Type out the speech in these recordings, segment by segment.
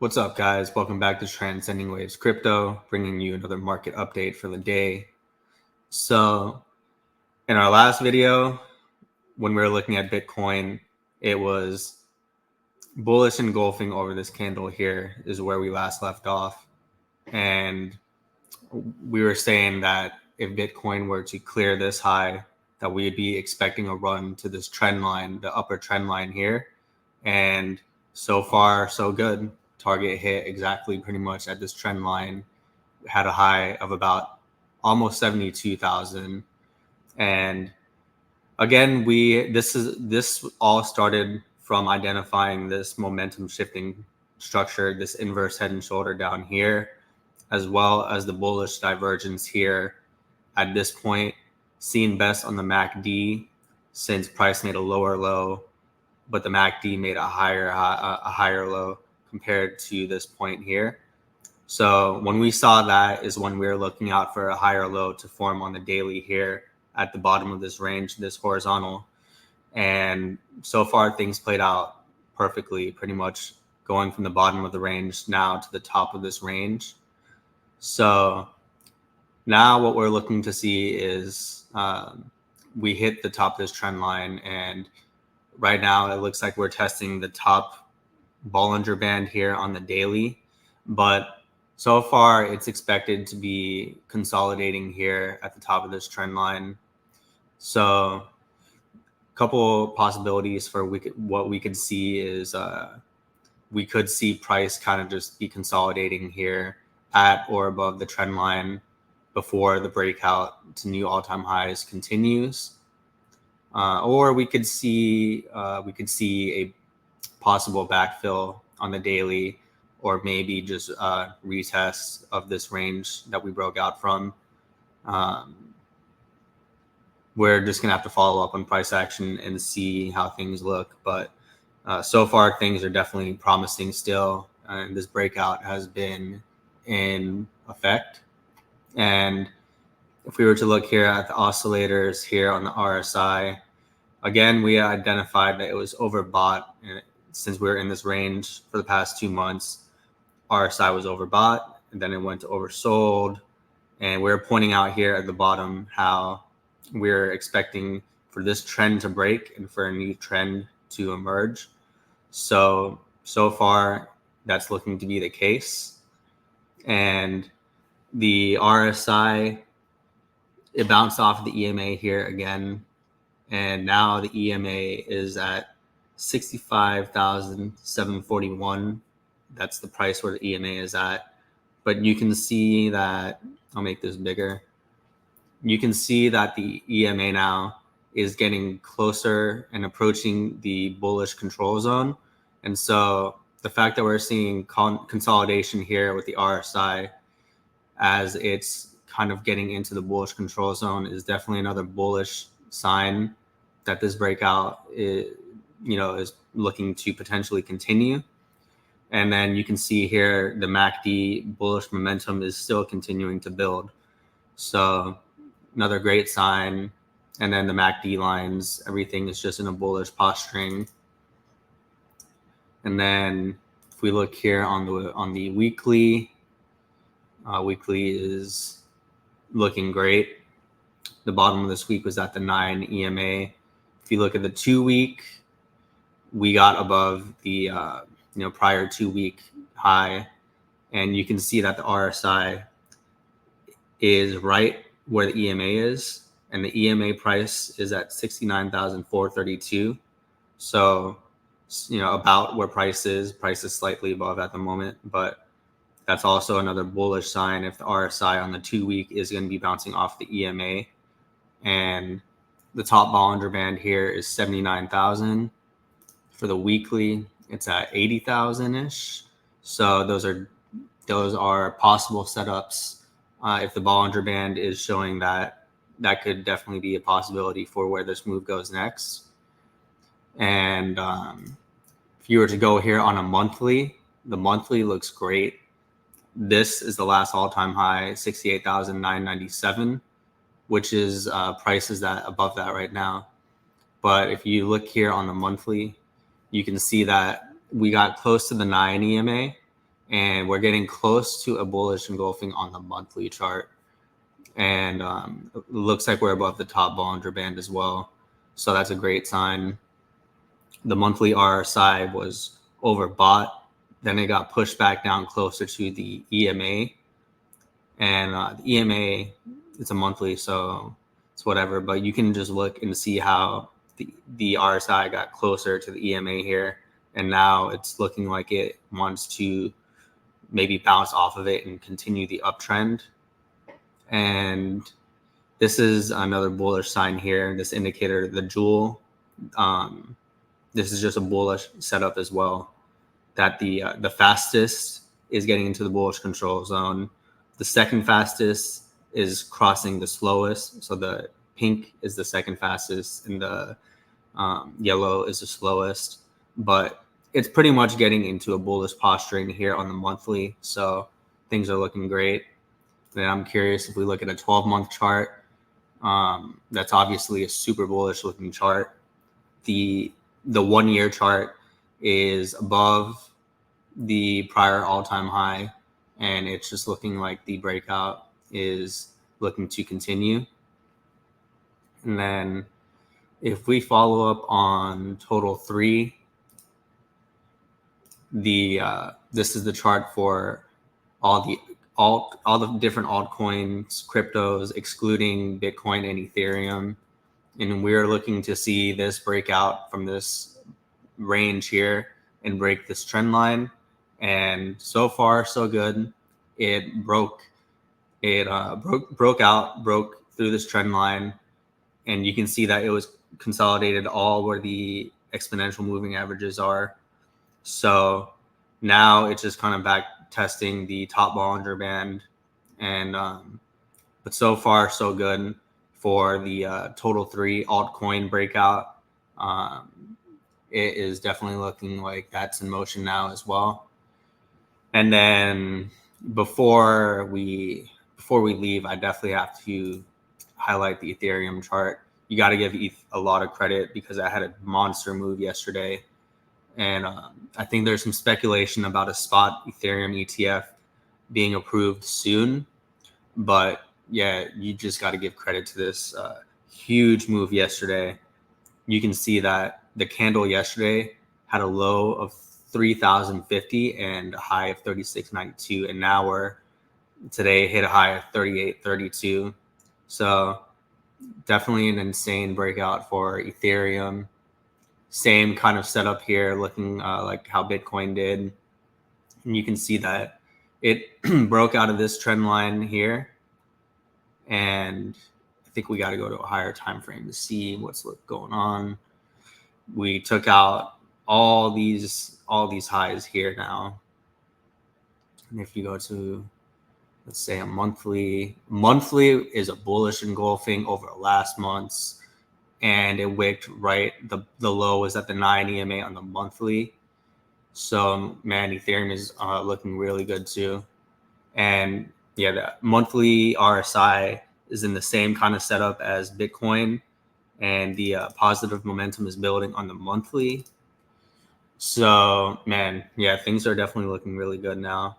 What's up, guys? Welcome back to Transcending Waves Crypto, bringing you another market update for the day. So, in our last video, when we were looking at Bitcoin, it was bullish engulfing over this candle here is where we last left off. And we were saying that if Bitcoin were to clear this high, that we'd be expecting a run to this trend line, the upper trend line here. And so far, so good. Target hit exactly pretty much at this trend line, had a high of about almost 72,000. And again, this all started from identifying this momentum shifting structure, this inverse head and shoulder down here, as well as the bullish divergence here at this point, seen best on the MACD since price made a lower low, but the MACD made a higher low compared to this point here. So when we saw that is when we were looking out for a higher low to form on the daily here at the bottom of this range, this horizontal. And so far things played out perfectly, pretty much going from the bottom of the range now to the top of this range. So now what we're looking to see is we hit the top of this trend line, and right now it looks like we're testing the top Bollinger Band here on the daily, but so far it's expected to be consolidating here at the top of this trend line. So a couple possibilities for what we could see is we could see price kind of just be consolidating here at or above the trend line before the breakout to new all-time highs continues, or we could see a possible backfill on the daily, or maybe just retest of this range that we broke out from. We're just gonna have to follow up on price action and see how things look, but so far things are definitely promising still, and this breakout has been in effect. And if we were to look here at the oscillators here on the RSI, again, we identified that it was overbought. Since we were in this range for the past 2 months, RSI was overbought, and then it went to oversold. And we're pointing out here at the bottom how we're expecting for this trend to break and for a new trend to emerge. So far, that's looking to be the case. And the RSI, it bounced off the EMA here again, and now the EMA is at 65,741. That's the price where the EMA is at. But you can see that, I'll make this bigger. You can see that the EMA now is getting closer and approaching the bullish control zone. And so the fact that we're seeing consolidation here with the RSI as it's kind of getting into the bullish control zone is definitely another bullish sign that this breakout is looking to potentially continue. And then you can see here the MACD bullish momentum is still continuing to build. So another great sign. And then the MACD lines, everything is just in a bullish posturing. And then if we look here on the weekly, weekly is looking great. The bottom of this week was at the 9 EMA. If you look at the 2-week, we got above the prior 2-week high, and you can see that the RSI is right where the EMA is, and the EMA price is at 69,432. So about where price is slightly above at the moment, but that's also another bullish sign if the RSI on the 2-week is going to be bouncing off the EMA. And the top Bollinger Band here is 79,000. For the weekly, it's at 80,000-ish. So those are possible setups. If the Bollinger Band is showing that could definitely be a possibility for where this move goes next. And if you were to go here on a monthly, the monthly looks great. This is the last all-time high, 68,997, which is prices that above that right now. But if you look here on the monthly, you can see that we got close to the 9 EMA, and we're getting close to a bullish engulfing on the monthly chart. And it looks like we're above the top Bollinger Band as well. So that's a great sign. The monthly RSI was overbought. Then it got pushed back down closer to the EMA. And the EMA, it's a monthly, so it's whatever. But you can just look and see how the RSI got closer to the EMA here. And now it's looking like it wants to maybe bounce off of it and continue the uptrend. And this is another bullish sign here. This indicator, the jewel, this is just a bullish setup as well. That the fastest is getting into the bullish control zone. The second fastest is crossing the slowest. So the pink is the second fastest, and the yellow is the slowest. But it's pretty much getting into a bullish posturing here on the monthly. So things are looking great. And I'm curious if we look at a 12-month chart. That's obviously a super bullish looking chart. The 1 year chart is above the prior all-time high, and it's just looking like the breakout is looking to continue. And then if we follow up on total 3, this is the chart for all the different altcoins, cryptos, excluding Bitcoin and Ethereum. And we're looking to see this breakout from this range here and break this trend line. And so far, so good. It broke through this trend line, and you can see that it was consolidated all where the exponential moving averages are. So now it's just kind of back testing the top Bollinger Band, and but so far so good for the total 3 altcoin breakout. It is definitely looking like that's in motion now as well. And then before we leave, I definitely have to highlight the Ethereum chart. You got to give ETH a lot of credit because I had a monster move yesterday. And I think there's some speculation about a spot Ethereum ETF being approved soon. But yeah, you just got to give credit to this huge move yesterday. You can see that the candle yesterday had a low of 3,050 and a high of 36.92, and now we're today hit a high of 38.32. So definitely an insane breakout for Ethereum. Same kind of setup here, looking like how Bitcoin did. And you can see that it broke out of this trend line here. And I think we got to go to a higher time frame to see what's going on. We took out all these highs here now. And if you go to, let's say, a monthly is a bullish engulfing over the last month's, and it wicked right. The low was at the 9 EMA on the monthly. So man, Ethereum is looking really good too. And yeah, the monthly RSI is in the same kind of setup as Bitcoin, and the positive momentum is building on the monthly. So man, yeah, things are definitely looking really good now.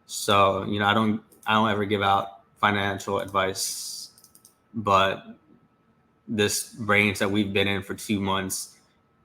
So I don't ever give out financial advice, but this range that we've been in for 2 months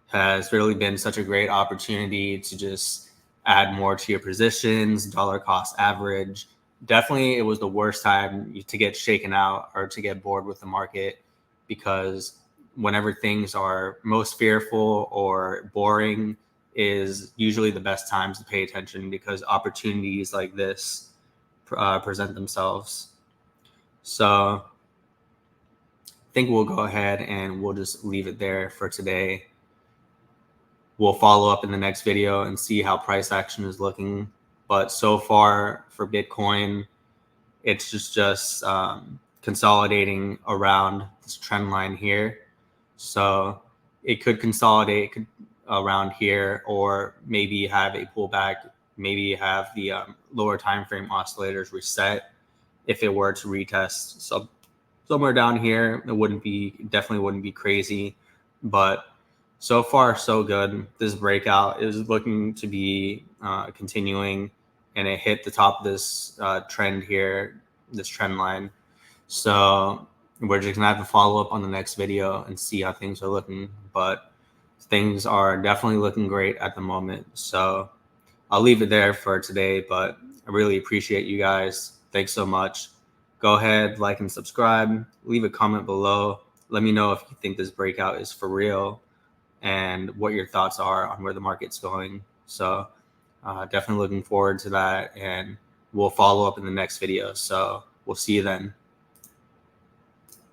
has really been such a great opportunity to just add more to your positions, dollar cost average. Definitely, it was the worst time to get shaken out or to get bored with the market, because whenever things are most fearful or boring is usually the best times to pay attention, because opportunities like this present themselves. So I think we'll go ahead and we'll just leave it there for today. We'll follow up in the next video and see how price action is looking. But so far for Bitcoin, it's just consolidating around this trend line here. So it could consolidate around here, or maybe have a pullback, maybe have the lower time frame oscillators reset if it were to retest. So somewhere down here, it definitely wouldn't be crazy, but so far so good. This breakout is looking to be continuing, and it hit the top of this trend here, this trend line. So we're just gonna have to follow up on the next video and see how things are looking, but things are definitely looking great at the moment. So I'll leave it there for today, but I really appreciate you guys. Thanks so much. Go ahead, like and subscribe, leave a comment below. Let me know if you think this breakout is for real and what your thoughts are on where the market's going. So definitely looking forward to that, and we'll follow up in the next video. So we'll see you then.